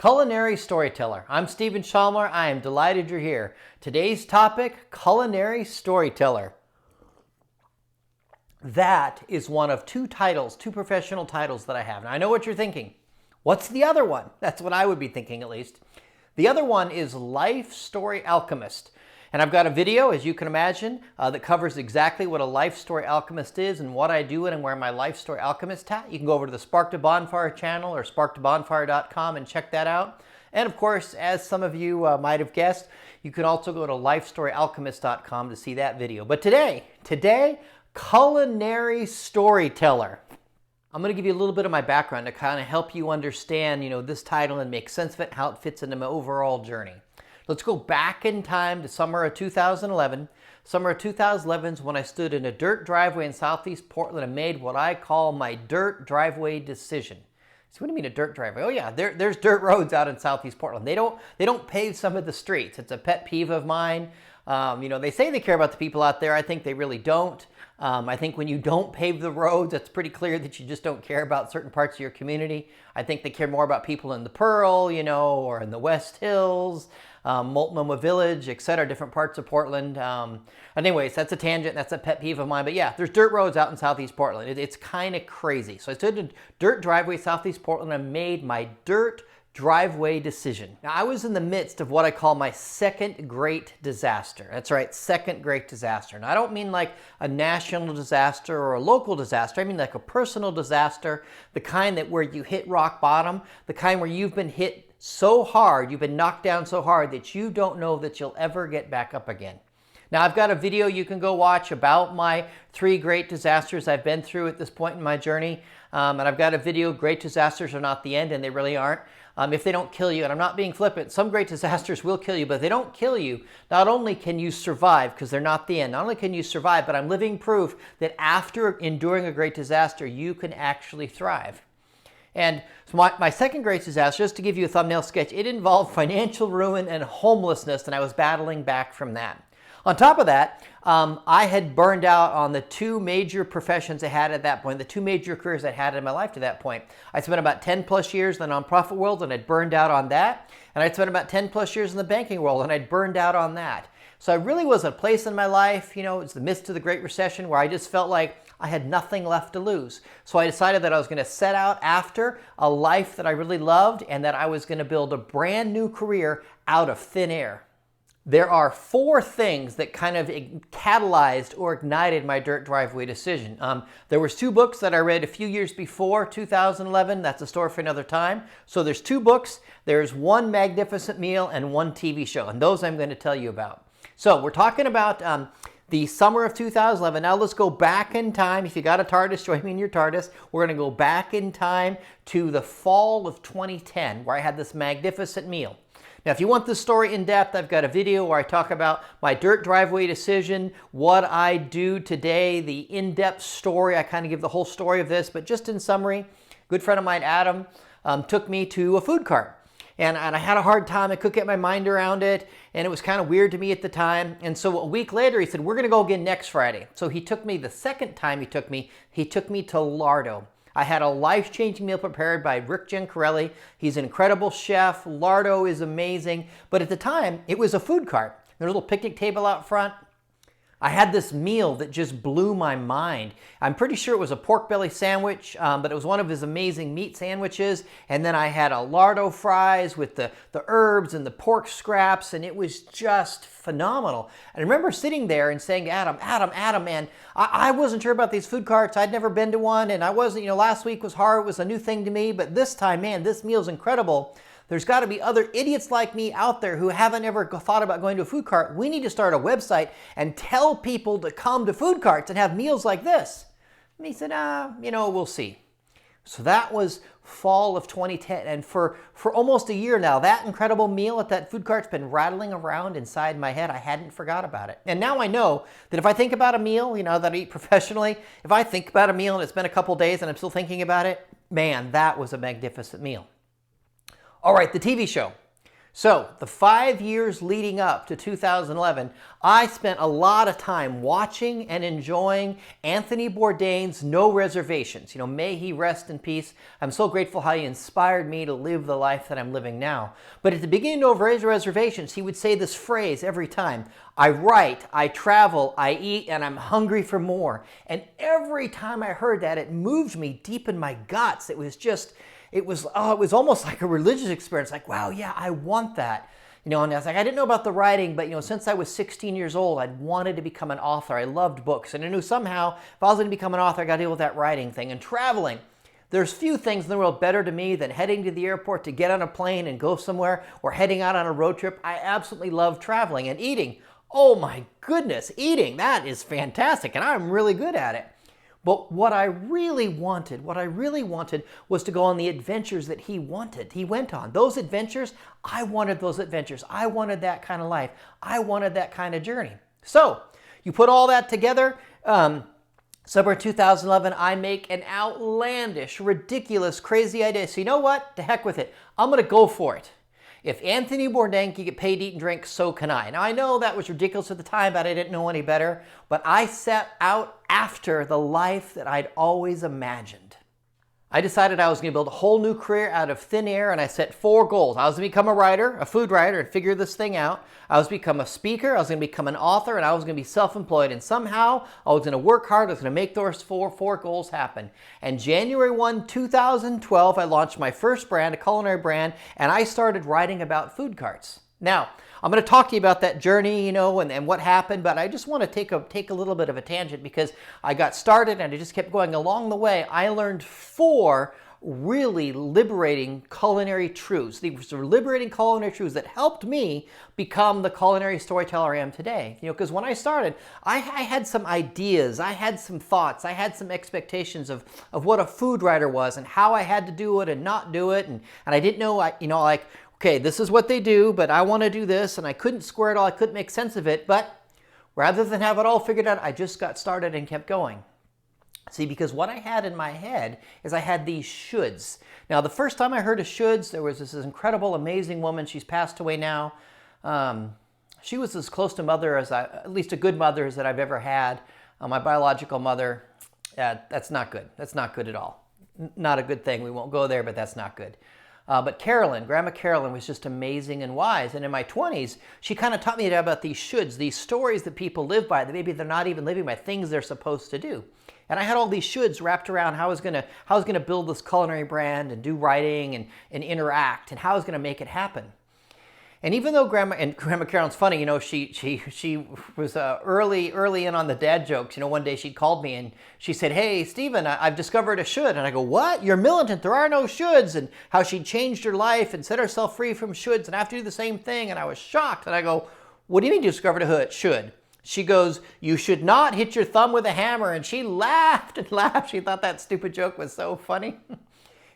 Culinary Storyteller. I'm Stephen Shomler. I am delighted you're here. Today's topic, Culinary Storyteller. That is one of two professional titles that I have. Now I know what you're thinking. What's the other one? That's what I would be thinking at least. The other one is LifeStory Alchemist. And I've got a video, as you can imagine, that covers exactly what a LifeStory Alchemist is and what I do and where my LifeStory Alchemist hat. You can go over to the Spark to Bonfire channel or sparktobonfire.com and check that out. And of course, as some of you might have guessed, you can also go to lifestoryalchemist.com to see that video. But today, Culinary Storyteller. I'm going to give you a little bit of my background to kind of help you understand, this title and make sense of it, how it fits into my overall journey. Let's go back in time to summer of 2011. Summer of 2011 is when I stood in a dirt driveway in southeast Portland and made what I call my dirt driveway decision. So what do you mean a dirt driveway? Oh yeah, there's dirt roads out in southeast Portland. They don't pave some of the streets. It's a pet peeve of mine. They say they care about the people out there. I think they really don't. I think when you don't pave the roads, it's pretty clear that you just don't care about certain parts of your community. I think they care more about people in the Pearl, or in the West Hills, Multnomah Village, etc., different parts of Portland. Anyways, that's a tangent. That's a pet peeve of mine. But yeah, there's dirt roads out in southeast Portland. It's kind of crazy. So I stood in a dirt driveway southeast Portland and made my dirt driveway decision. Now, I was in the midst of what I call my second great disaster. That's right, second great disaster. And I don't mean like a national disaster or a local disaster. I mean like a personal disaster, the kind that where you hit rock bottom, the kind where you've been hit so hard, you've been knocked down so hard that you don't know that you'll ever get back up again. Now, I've got a video you can go watch about my 3 great disasters I've been through at this point in my journey. And I've got a video, Great Disasters Are Not the End, and they really aren't. If they don't kill you, and I'm not being flippant, some great disasters will kill you, but if they don't kill you, not only can you survive, because they're not the end, not only can you survive, but I'm living proof that after enduring a great disaster, you can actually thrive. And so my second great disaster, just to give you a thumbnail sketch, it involved financial ruin and homelessness, and I was battling back from that. On top of that, I had burned out on the 2 major professions I had at that point, the 2 major careers I had in my life to that point. I spent about 10 plus years in the nonprofit world and I'd burned out on that. And I'd spent about 10 plus years in the banking world and I'd burned out on that. So I really was at a place in my life, it's the midst of the Great Recession where I just felt like I had nothing left to lose. So I decided that I was going to set out after a life that I really loved and that I was going to build a brand new career out of thin air. There are 4 things that kind of catalyzed or ignited my dirt driveway decision. There was 2 books that I read a few years before 2011. That's a story for another time. So there's 2 books. There's 1 magnificent meal and 1 TV show. And those I'm going to tell you about. So we're talking about the summer of 2011. Now let's go back in time. If you got a TARDIS, join me in your TARDIS. We're going to go back in time to the fall of 2010 where I had this magnificent meal. Now, if you want this story in depth, I've got a video where I talk about my dirt driveway decision, what I do today, the in-depth story. I kind of give the whole story of this, but just in summary, a good friend of mine, Adam, took me to a food cart. And I had a hard time. I couldn't get my mind around it, and it was kind of weird to me at the time. And so a week later, he said, we're going to go again next Friday. So he took me the second time he took me to Lardo. I had a life-changing meal prepared by Rick Giancarelli. He's an incredible chef. Lardo is amazing. But at the time, it was a food cart. There's a little picnic table out front. I had this meal that just blew my mind. I'm pretty sure it was a pork belly sandwich, but it was one of his amazing meat sandwiches. And then I had a lardo fries with the herbs and the pork scraps, and it was just phenomenal. And I remember sitting there and saying to Adam, man, I wasn't sure about these food carts. I'd never been to one, and I wasn't, last week was hard. It was a new thing to me, but this time, man, this meal's incredible. There's got to be other idiots like me out there who haven't ever thought about going to a food cart. We need to start a website and tell people to come to food carts and have meals like this. And he said, we'll see. So that was fall of 2010. And for almost a year now, that incredible meal at that food cart's been rattling around inside my head. I hadn't forgot about it. And now I know that if I think about a meal, that I eat professionally, if I think about a meal and it's been a couple days and I'm still thinking about it, man, that was a magnificent meal. All right, the TV show. So the 5 years leading up to 2011, I spent a lot of time watching and enjoying Anthony Bourdain's No Reservations. May he rest in peace. I'm so grateful how he inspired me to live the life that I'm living now. But at the beginning of No Reservations, he would say this phrase every time: I write, I travel, I eat, and I'm hungry for more. And every time I heard that, it moved me deep in my guts. It was almost like a religious experience. Like, wow, yeah, I want that. And I was like, I didn't know about the writing, but since I was 16 years old, I'd wanted to become an author. I loved books. And I knew somehow if I was going to become an author, I got to deal with that writing thing. And traveling. There's few things in the world better to me than heading to the airport to get on a plane and go somewhere, or heading out on a road trip. I absolutely love traveling. And eating. Oh my goodness, eating, that is fantastic. And I'm really good at it. But what I really wanted was to go on the adventures that he went on. Those adventures, I wanted those adventures. I wanted that kind of life. I wanted that kind of journey. So you put all that together, summer 2011, I make an outlandish, ridiculous, crazy idea. So you know what? To heck with it. I'm going to go for it. If Anthony Bourdain can get paid to eat and drink, so can I. Now, I know that was ridiculous at the time, but I didn't know any better. But I set out after the life that I'd always imagined. I decided I was going to build a whole new career out of thin air, and I set 4 goals. I was going to become a writer, a food writer, and figure this thing out. I was going to become a speaker, I was going to become an author, and I was going to be self-employed. And somehow, I was going to work hard, I was going to make those four goals happen. And January 1, 2012, I launched my first brand, a culinary brand, and I started writing about food carts. Now, I'm going to talk to you about that journey, and what happened, but I just want to take a little bit of a tangent because I got started and I just kept going. Along the way, I learned 4 really liberating culinary truths. These were liberating culinary truths that helped me become the culinary storyteller I am today. Because when I started, I had some ideas, I had some thoughts, I had some expectations of what a food writer was and how I had to do it and not do it, and I didn't know, okay, this is what they do, but I want to do this, and I couldn't square it all, I couldn't make sense of it, but rather than have it all figured out, I just got started and kept going. See, because what I had in my head is I had these shoulds. Now, the first time I heard of shoulds, there was this incredible, amazing woman. She's passed away now. She was as close to mother as at least a good mother as that I've ever had. My biological mother, that's not good. That's not good at all. Not a good thing. We won't go there, but that's not good. But Carolyn, Grandma Carolyn, was just amazing and wise. And in my 20s, she kind of taught me about these shoulds, these stories that people live by, that maybe they're not even living by, things they're supposed to do. And I had all these shoulds wrapped around how I was gonna build this culinary brand and do writing and interact and how I was gonna make it happen. And even though Grandma Carolyn's funny, she was early in on the dad jokes. One day she called me and she said, "Hey, Stephen, I've discovered a should." And I go, "What? You're militant. There are no shoulds." And how she changed her life and set herself free from shoulds and I have to do the same thing. And I was shocked. And I go, "What do you mean you discovered a should?" She goes, "You should not hit your thumb with a hammer." And she laughed and laughed. She thought that stupid joke was so funny.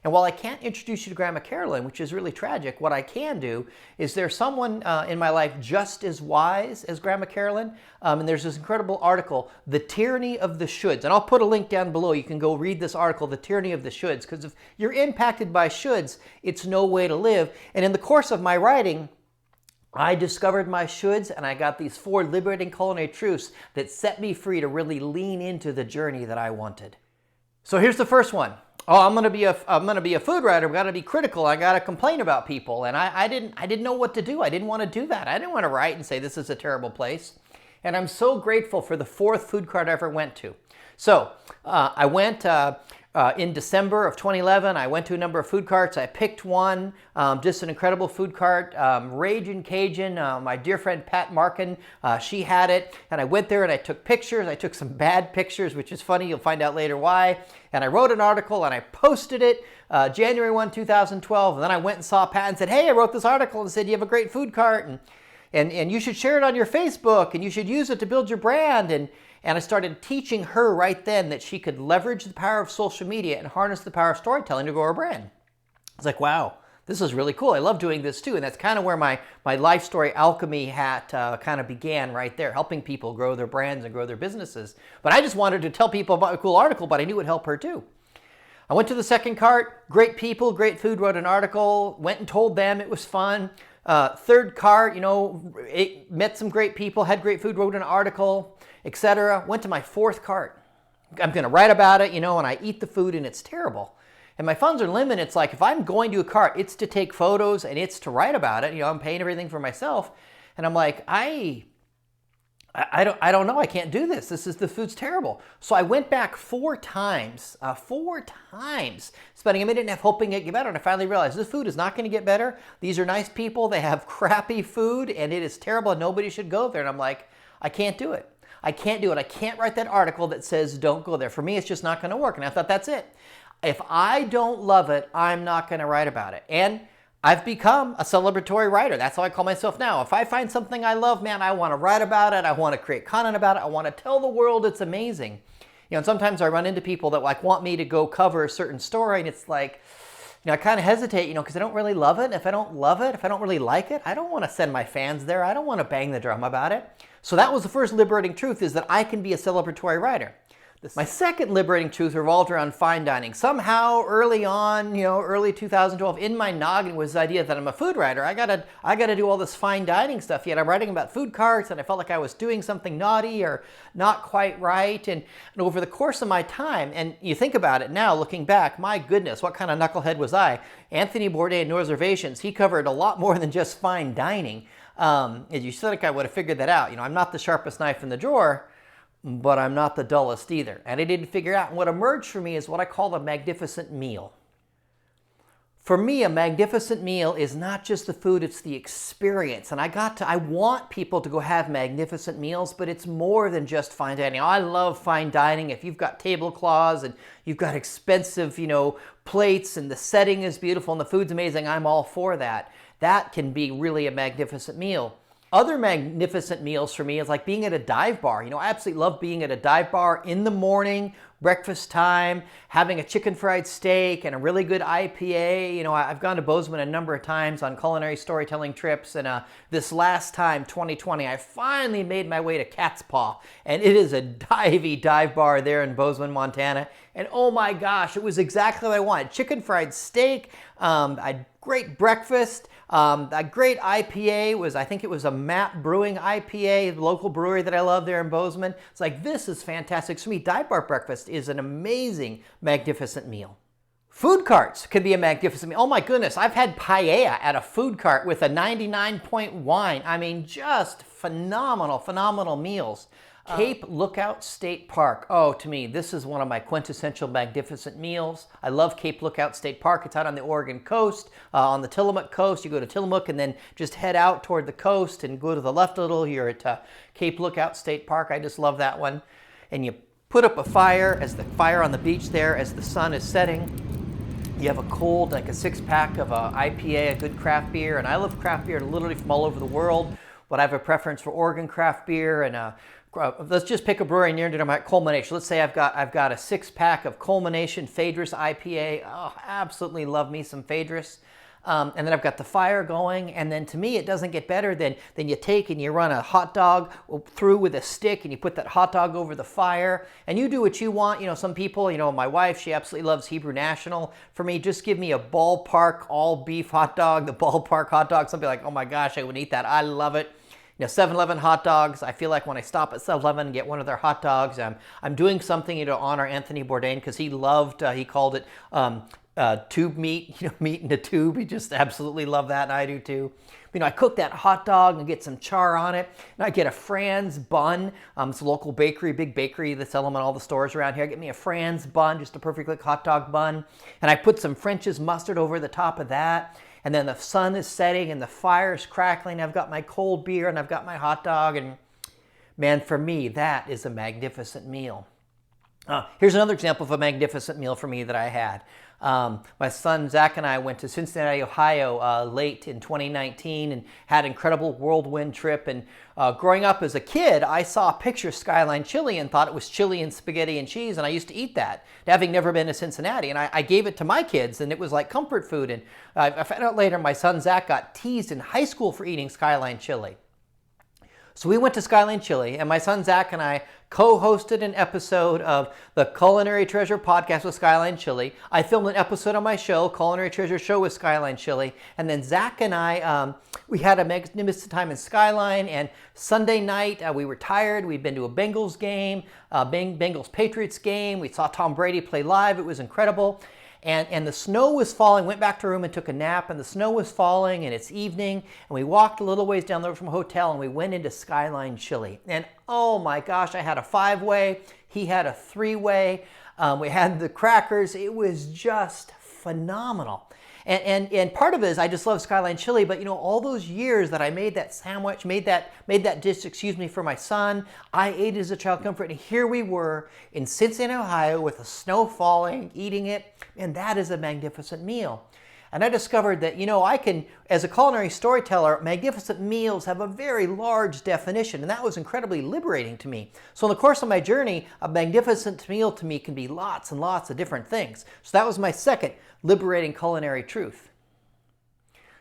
And while I can't introduce you to Grandma Carolyn, which is really tragic, what I can do is there's someone in my life just as wise as Grandma Carolyn. And there's this incredible article, The Tyranny of the Shoulds. And I'll put a link down below. You can go read this article, The Tyranny of the Shoulds. Because if you're impacted by shoulds, it's no way to live. And in the course of my writing, I discovered my shoulds and I got these 4 liberating culinary truths that set me free to really lean into the journey that I wanted. So here's the first one. Oh, I'm gonna be a food writer. I've got to be critical. I got to complain about people, and I didn't know what to do. I didn't want to do that. I didn't want to write and say this is a terrible place. And I'm so grateful for the 4th food cart I ever went to. So I went in December of 2011. I went to a number of food carts. I picked one, just an incredible food cart, Ragin' Cajun. My dear friend Pat Markin, she had it. And I went there and I took pictures. I took some bad pictures, which is funny. You'll find out later why. And I wrote an article and I posted it January 1, 2012. And then I went and saw Pat and said, "Hey, I wrote this article," and said, "You have a great food cart. And you should share it on your Facebook and you should use it to build your brand." And I started teaching her right then that she could leverage the power of social media and harness the power of storytelling to grow her brand. I was like, wow, this is really cool. I love doing this too. And that's kind of where my LifeStory Alchemy hat kind of began right there, helping people grow their brands and grow their businesses. But I just wanted to tell people about a cool article, but I knew it would help her too. I went to the second cart, great people, great food, wrote an article, went and told them it was fun. Third cart, met some great people, had great food, wrote an article, etc. Went to my fourth cart. I'm going to write about it, and I eat the food and it's terrible. And my funds are limited. It's like if I'm going to a cart, it's to take photos and it's to write about it. I'm paying everything for myself. And I'm like, I don't know. I can't do this. The food's terrible. So I went back four times, spending a minute and a half hoping it get better. And I finally realized this food is not going to get better. These are nice people. They have crappy food and it is terrible and nobody should go there. And I'm like, I can't do it. I can't do it. I can't write that article that says don't go there. For me, it's just not going to work. And I thought, that's it. If I don't love it, I'm not going to write about it. And I've become a celebratory writer. That's how I call myself now. If I find something I love, man, I want to write about it. I want to create content about it. I want to tell the world it's amazing. And sometimes I run into people that want me to go cover a certain story, and it's like, I kind of hesitate, because I don't really love it. If I don't love it, if I don't really like it, I don't want to send my fans there. I don't want to bang the drum about it. So that was the first liberating truth, is that I can be a celebratory writer. My second liberating truth revolved around fine dining. Somehow early on, early 2012, in my noggin was the idea that I'm a food writer. I gotta do all this fine dining stuff. Yet I'm writing about food carts, and I felt like I was doing something naughty or not quite right. And over the course of my time, and you think about it now, looking back, my goodness, what kind of knucklehead was I? Anthony Bourdain, No Reservations, he covered a lot more than just fine dining. You think I would have figured that out. I'm not the sharpest knife in the drawer, but I'm not the dullest either. And I didn't figure out. And what emerged for me is what I call a magnificent meal. For me, a magnificent meal is not just the food, it's the experience. And I want people to go have magnificent meals, but it's more than just fine dining. I love fine dining. If you've got tablecloths and you've got expensive, plates and the setting is beautiful and the food's amazing, I'm all for that. That can be really a magnificent meal. Other magnificent meals for me is like being at a dive bar. I absolutely love being at a dive bar in the morning, breakfast time, having a chicken fried steak and a really good IPA. I've gone to Bozeman a number of times on culinary storytelling trips, and this last time, 2020, I finally made my way to Cat's Paw, and it is a dive bar there in Bozeman, Montana. And oh my gosh, it was exactly what I wanted. Chicken fried steak, a great breakfast. A great IPA I think it was a Map Brewing IPA, the local brewery that I love there in Bozeman. It's like, this is fantastic. For me, dive bar breakfast is an amazing, magnificent meal. Food carts can be a magnificent meal. Oh my goodness, I've had paella at a food cart with a 99-point wine. I mean, just phenomenal meals. Cape Lookout State Park. Oh, to me, this is one of my quintessential magnificent meals. I love Cape Lookout State Park. It's out on the Oregon coast, on the Tillamook coast. You go to Tillamook and then just head out toward the coast and go to the left a little. You're at Cape Lookout State Park. I just love that one. And you put up a fire, on the beach there as the sun is setting. You have a cold, like a 6-pack of a IPA, a good craft beer. And I love craft beer literally from all over the world, but I have a preference for Oregon craft beer. And let's just pick a brewery near to my Culmination. Let's say I've got a 6-pack of Culmination Phaedrus IPA. Oh, absolutely love me some Phaedrus. And then I've got the fire going. And then to me, it doesn't get better than you take and you run a hot dog through with a stick and you put that hot dog over the fire. And you do what you want. Some people, my wife, she absolutely loves Hebrew National. For me, just give me a ballpark all beef hot dog, the ballpark hot dog. Something like, oh my gosh, I would eat that. I love it. 7-Eleven hot dogs. I feel like when I stop at 7-Eleven and get one of their hot dogs, I'm doing something to honor Anthony Bourdain, because he called it tube meat, meat in a tube. He just absolutely loved that, and I do too. I cook that hot dog and get some char on it, and I get a Franz bun. It's a local bakery, big bakery that's selling in all the stores around here. I get me a Franz bun, just a perfectly hot dog bun, and I put some French's mustard over the top of that. And then the sun is setting and the fire's crackling. I've got my cold beer and I've got my hot dog. And man, for me, that is a magnificent meal. Here's another example of a magnificent meal for me that I had. My son Zach and I went to Cincinnati, Ohio late in 2019 and had an incredible whirlwind trip. And growing up as a kid, I saw a picture of Skyline chili and thought it was chili and spaghetti and cheese, and I used to eat that, having never been to Cincinnati. And I gave it to my kids, and it was like comfort food. And I found out later my son Zach got teased in high school for eating Skyline chili. So we went to Skyline, Chile, and my son Zach and I co-hosted an episode of the Culinary Treasure podcast with Skyline, Chile. I filmed an episode on my show, Culinary Treasure Show with Skyline, Chile. And then Zach and I, we had a magnificent time in Skyline. And Sunday night, we were tired. We'd been to a Bengals game, Bengals-Patriots game. We saw Tom Brady play live. It was incredible. And the snow was falling. Went back to our room and took a nap, and the snow was falling, and it's evening, and we walked a little ways down the road from a hotel, and we went into Skyline, Chile. And oh my gosh, I had a 5-way. He had a 3-way. We had the crackers. It was just phenomenal. And part of it is I just love Skyline Chili, but all those years that I made that sandwich, made that dish, for my son, I ate it as a child comfort, and here we were in Cincinnati, Ohio, with the snow falling, eating it, and that is a magnificent meal. And I discovered that, I can, as a culinary storyteller, magnificent meals have a very large definition, and that was incredibly liberating to me. So in the course of my journey, a magnificent meal to me can be lots and lots of different things. So that was my second liberating culinary truth.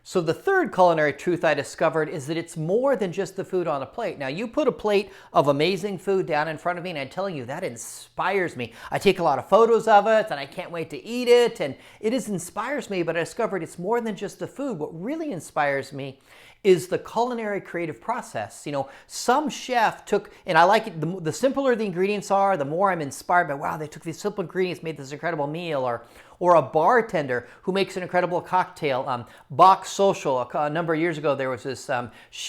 So the third culinary truth I discovered is that it's more than just the food on a plate. Now, you put a plate of amazing food down in front of me, and I'm telling you, that inspires me. I take a lot of photos of it, and I can't wait to eat it, and inspires me, but I discovered it's more than just the food. What really inspires me is the culinary creative process. Some chef took, and I like it, the simpler the ingredients are, the more I'm inspired by, wow, they took these simple ingredients, made this incredible meal, or a bartender who makes an incredible cocktail. Bach Social, a number of years ago, there was this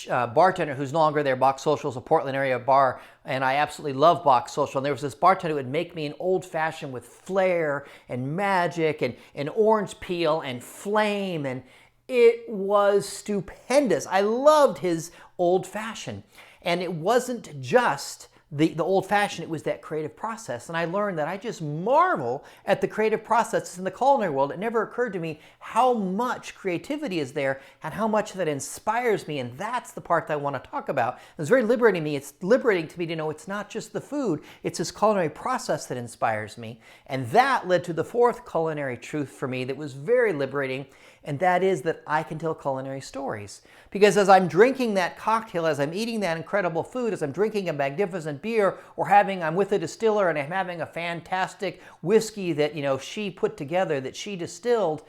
bartender who's no longer there. Bach Social is a Portland area bar, and I absolutely love Bach Social. And there was this bartender who would make me an old-fashioned with flair and magic and orange peel and flame, and it was stupendous. I loved his old-fashioned. And it wasn't just the old-fashioned, it was that creative process. And I learned that I just marvel at the creative processes in the culinary world. It never occurred to me how much creativity is there and how much that inspires me. And that's the part that I want to talk about. It's very liberating to me. It's liberating to me to know it's not just the food, it's this culinary process that inspires me. And that led to the fourth culinary truth for me that was very liberating, and that is that I can tell culinary stories. Because as I'm drinking that cocktail, as I'm eating that incredible food, as I'm drinking a magnificent beer, or I'm with a distiller and I'm having a fantastic whiskey that, she put together, that she distilled,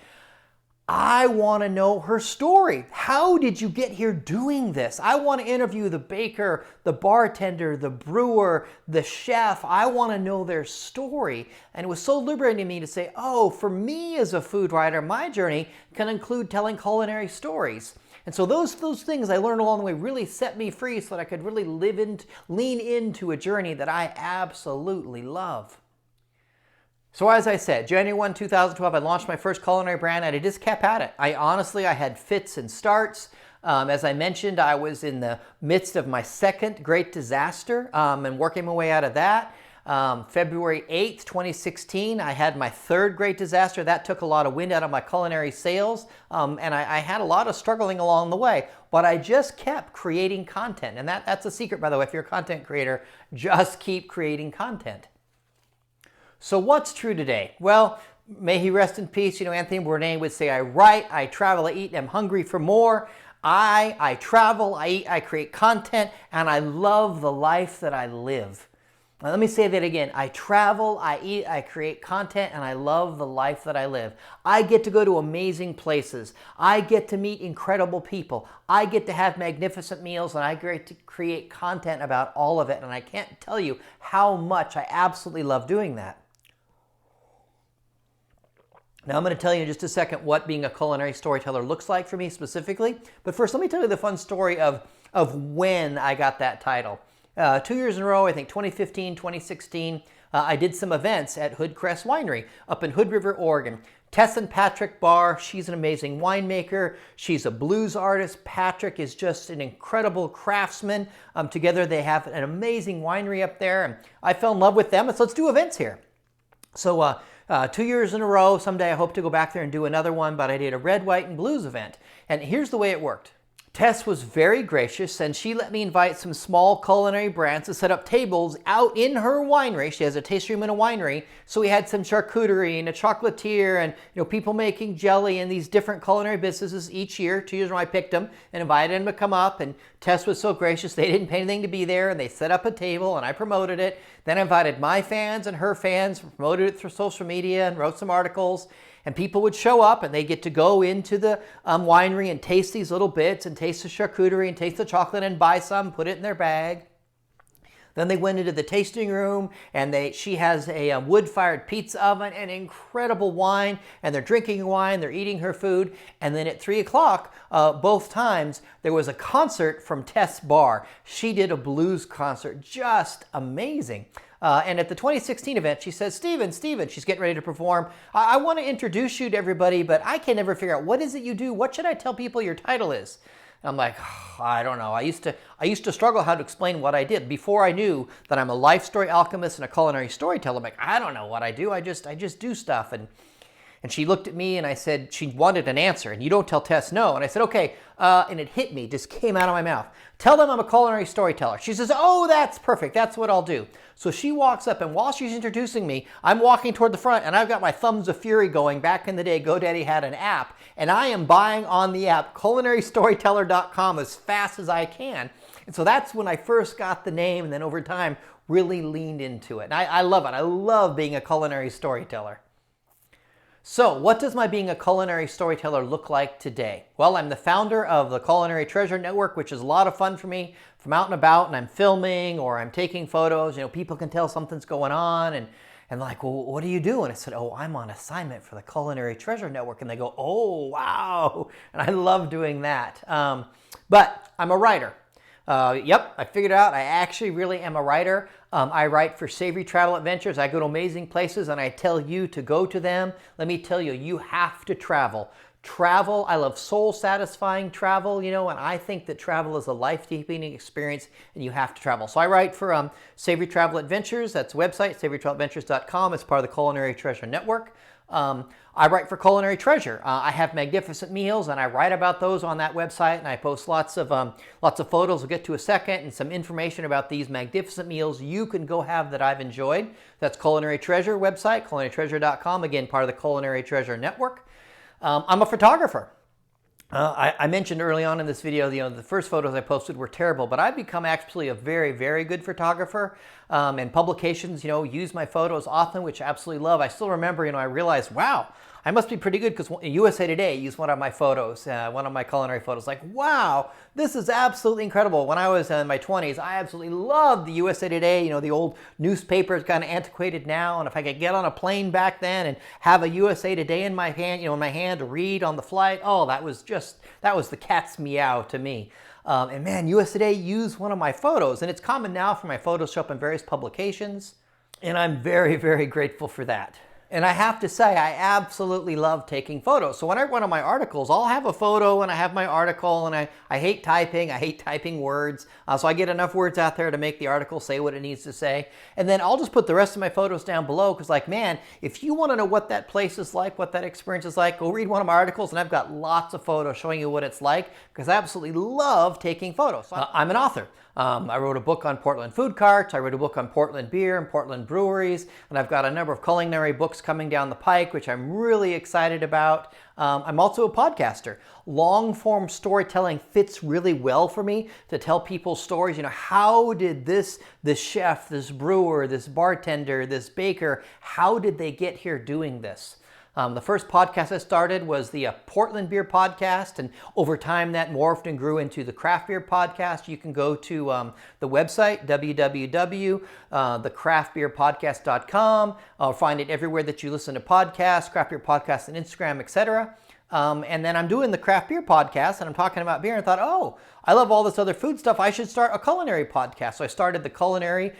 I want to know her story. How did you get here doing this? I want to interview the baker, the bartender, the brewer, the chef. I want to know their story. And it was so liberating to me to say, oh, for me as a food writer, my journey can include telling culinary stories. And so those things I learned along the way really set me free so that I could really lean into a journey that I absolutely love. So as I said, January 1, 2012, I launched my first culinary brand, and I just kept at it. I had fits and starts. As I mentioned, I was in the midst of my second great disaster and working my way out of that. February 8th, 2016, I had my third great disaster. That took a lot of wind out of my culinary sails, and I had a lot of struggling along the way. But I just kept creating content, and that's a secret, by the way. If you're a content creator, just keep creating content. So what's true today? Well, may he rest in peace. Anthony Bourdain would say, I write, I travel, I eat, and I'm hungry for more. I travel, I eat, I create content, and I love the life that I live. Now, let me say that again. I travel, I eat, I create content, and I love the life that I live. I get to go to amazing places. I get to meet incredible people. I get to have magnificent meals, and I get to create content about all of it. And I can't tell you how much I absolutely love doing that. Now, I'm going to tell you in just a second what being a culinary storyteller looks like for me specifically. But first, let me tell you the fun story of when I got that title. 2 years in a row, I think 2015, 2016, I did some events at Hood Crest Winery up in Hood River, Oregon. Tess and Patrick Barr, she's an amazing winemaker. She's a blues artist. Patrick is just an incredible craftsman. Together they have an amazing winery up there, and I fell in love with them. So let's do events here. So 2 years in a row, someday I hope to go back there and do another one, but I did a red, white, and blues event. And here's the way it worked. Tess was very gracious, and she let me invite some small culinary brands to set up tables out in her winery. She has a tasting room in a winery, so we had some charcuterie and a chocolatier and people making jelly and these different culinary businesses each year. 2 years when I picked them and invited them to come up, and Tess was so gracious. They didn't pay anything to be there, and they set up a table, and I promoted it. Then I invited my fans and her fans, promoted it through social media and wrote some articles. And people would show up and they get to go into the winery and taste these little bits and taste the charcuterie and taste the chocolate and buy some, put it in their bag. Then they went into the tasting room and she has a wood-fired pizza oven and incredible wine, and they're drinking wine, they're eating her food. And then at 3 o'clock, both times, there was a concert from Tess Bar. She did a blues concert, just amazing. And at the 2016 event, she says, Steven, she's getting ready to perform. I want to introduce you to everybody, but I can never figure out, what is it you do? What should I tell people your title is? And I'm like, I don't know. I used to struggle how to explain what I did before I knew that I'm a LifeStory Alchemist and a Culinary Storyteller. I'm like, I don't know what I do. I just do stuff. And she looked at me and I said, she wanted an answer. And you don't tell Tess no. And I said, okay. And it hit me, just came out of my mouth. Tell them I'm a culinary storyteller. She says, oh, that's perfect. That's what I'll do. So she walks up, and while she's introducing me, I'm walking toward the front, and I've got my thumbs of fury going. Back in the day, GoDaddy had an app, and I am buying on the app culinarystoryteller.com as fast as I can. And so that's when I first got the name, and then over time really leaned into it. And I love it. I love being a culinary storyteller. So what does my being a culinary storyteller look like today? Well, I'm the founder of the Culinary Treasure Network, which is a lot of fun for me. If I'm out and about and I'm filming or I'm taking photos, people can tell something's going on and like, well, what do you do? And I said, oh, I'm on assignment for the Culinary Treasure Network. And they go, oh, wow. And I love doing that. But I'm a writer. Yep, I figured out I actually really am a writer. I write for Savory Travel Adventures. I go to amazing places and I tell you to go to them. Let me tell you, you have to travel. Travel, I love soul-satisfying travel, and I think that travel is a life-deepening experience and you have to travel. So I write for Savory Travel Adventures. That's the website, savorytraveladventures.com. It's part of the Culinary Treasure Network. I write for Culinary Treasure. I have magnificent meals, and I write about those on that website, and I post lots of photos. We'll get to a second, and some information about these magnificent meals you can go have that I've enjoyed. That's Culinary Treasure website, culinarytreasure.com. Again, part of the Culinary Treasure Network. I'm a photographer. I mentioned early on in this video, the first photos I posted were terrible, but I've become actually a very, very good photographer. And publications, use my photos often, which I absolutely love. I still remember, I realized, wow, I must be pretty good because USA Today used one of my photos, one of my culinary photos. Like, wow, this is absolutely incredible. When I was in my 20s, I absolutely loved the USA Today. The old newspaper is kind of antiquated now. And if I could get on a plane back then and have a USA Today in my hand, to read on the flight, oh, that was the cat's meow to me. And man, USA Today used one of my photos, and it's common now for my photos to show up in various publications. And I'm very, very grateful for that. And I have to say, I absolutely love taking photos. So when I write on my articles, I'll have a photo and I have my article, and I hate typing. I hate typing words. So I get enough words out there to make the article say what it needs to say. And then I'll just put the rest of my photos down below because, like, man, if you want to know what that place is like, what that experience is like, go read one of my articles, and I've got lots of photos showing you what it's like because I absolutely love taking photos. I'm an author. I wrote a book on Portland food carts. I wrote a book on Portland beer and Portland breweries. And I've got a number of culinary books coming down the pike, which I'm really excited about. I'm also a podcaster. Long-form storytelling fits really well for me to tell people stories. How did this chef, this brewer, this bartender, this baker, how did they get here doing this? The first podcast I started was the Portland Beer Podcast, and over time that morphed and grew into the Craft Beer Podcast. You can go to the website, www.thecraftbeerpodcast.com. Find it everywhere that you listen to podcasts, Craft Beer Podcast on Instagram, etc. And then I'm doing the Craft Beer Podcast, and I'm talking about beer, and I thought, oh, I love all this other food stuff. I should start a culinary podcast. So I started the Portland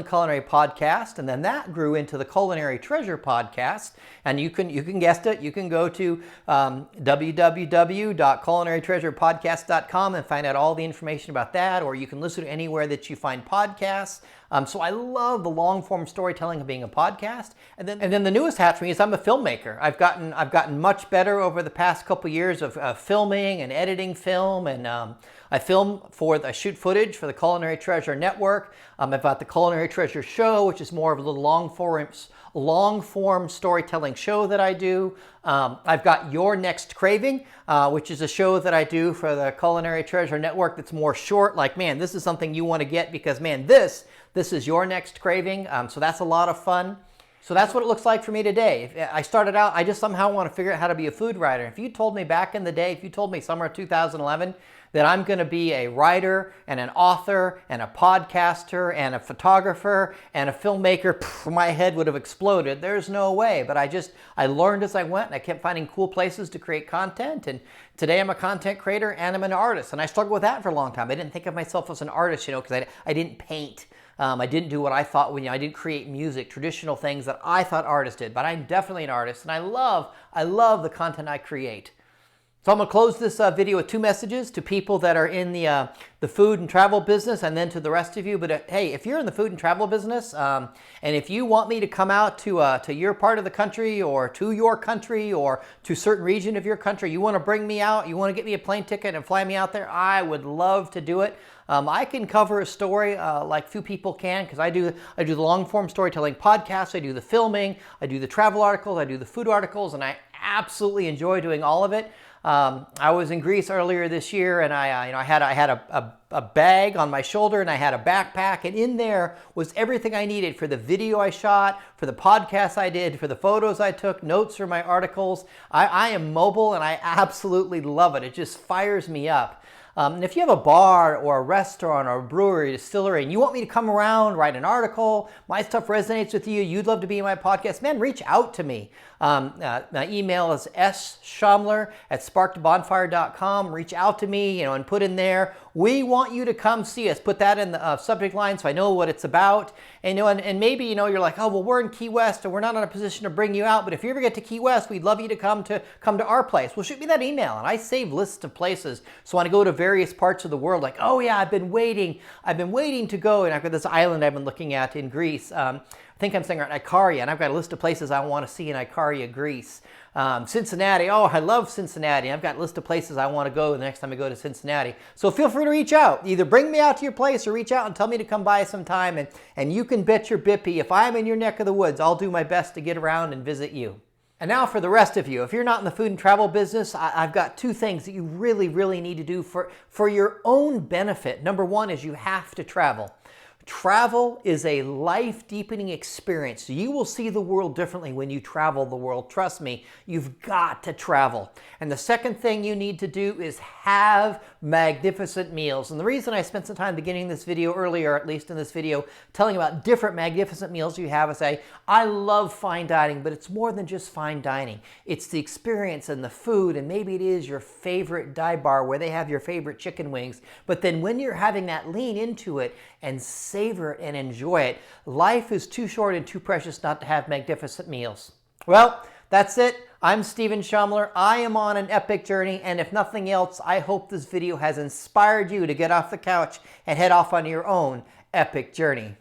Culinary Podcast, and then that grew into the Culinary Treasure Podcast. And you can guess it. You can go to www.culinarytreasurepodcast.com and find out all the information about that, or you can listen to anywhere that you find podcasts. So I love the long form storytelling of being a podcast. And then the newest hat for me is I'm a filmmaker. I've gotten much better over the past couple years of filming and editing film, and I shoot footage for the Culinary Treasure Network. I've got the Culinary Treasure Show, which is more of a little long form storytelling show that I do. I've got Your Next Craving, which is a show that I do for the Culinary Treasure Network that's more short, like, man, this is something you want to get because, man, this is your next craving. So that's a lot of fun. So that's what it looks like for me today. I started out, I just somehow want to figure out how to be a food writer. If you told me back in the day, if you told me summer of 2011 that I'm going to be a writer and an author and a podcaster and a photographer and a filmmaker, my head would have exploded. There's no way. But I learned as I went, and I kept finding cool places to create content. And today I'm a content creator and I'm an artist. And I struggled with that for a long time. I didn't think of myself as an artist, because I didn't paint. I didn't do what I thought I didn't create music, traditional things that I thought artists did. But I'm definitely an artist, and I love the content I create. So I'm going to close this video with two messages to people that are in the food and travel business, and then to the rest of you. But hey, if you're in the food and travel business, and if you want me to come out to your part of the country, or to your country, or to a certain region of your country, you want to bring me out, you want to get me a plane ticket and fly me out there, I would love to do it. I can cover a story like few people can, because I do the long form storytelling podcast, I do the filming, I do the travel articles, I do the food articles, and I absolutely enjoy doing all of it. I was in Greece earlier this year, and I had a bag on my shoulder, and I had a backpack, and in there was everything I needed for the video I shot, for the podcast I did, for the photos I took, notes for my articles. I am mobile, and I absolutely love it. It just fires me up. And if you have a bar or a restaurant or a brewery, distillery, and you want me to come around, write an article, my stuff resonates with you, you'd love to be in my podcast, man, reach out to me. My email is sschomler@sparkedbonfire.com. Reach out to me, and put in there, we want you to come see us. Put that in the subject line so I know what it's about. And maybe, you're like, oh, well, we're in Key West, and we're not in a position to bring you out, but if you ever get to Key West, we'd love you to come to our place. Well, shoot me that email, and I save lists of places. So when I go to various parts of the world, like, oh yeah, I've been waiting to go, and I've got this island I've been looking at in Greece. I think I'm saying Icaria, and I've got a list of places I want to see in Icaria, Greece. Cincinnati, oh, I love Cincinnati. I've got a list of places I want to go the next time I go to Cincinnati. So feel free to reach out. Either bring me out to your place or reach out and tell me to come by sometime. And you can bet your bippy, if I'm in your neck of the woods, I'll do my best to get around and visit you. And now for the rest of you. If you're not in the food and travel business, I've got two things that you really, really need to do for your own benefit. Number one is you have to travel. Travel is a life-deepening experience. You will see the world differently when you travel the world. Trust me, you've got to travel. And the second thing you need to do is have magnificent meals. And the reason I spent some time beginning this video earlier, at least in this video, telling about different magnificent meals you have, is I love fine dining, but it's more than just fine dining. It's the experience and the food, and maybe it is your favorite dive bar where they have your favorite chicken wings. But then when you're having that, lean into it and savor it and enjoy it. Life is too short and too precious not to have magnificent meals. Well, that's it. I'm Stephen Shomler. I am on an epic journey, and if nothing else, I hope this video has inspired you to get off the couch and head off on your own epic journey.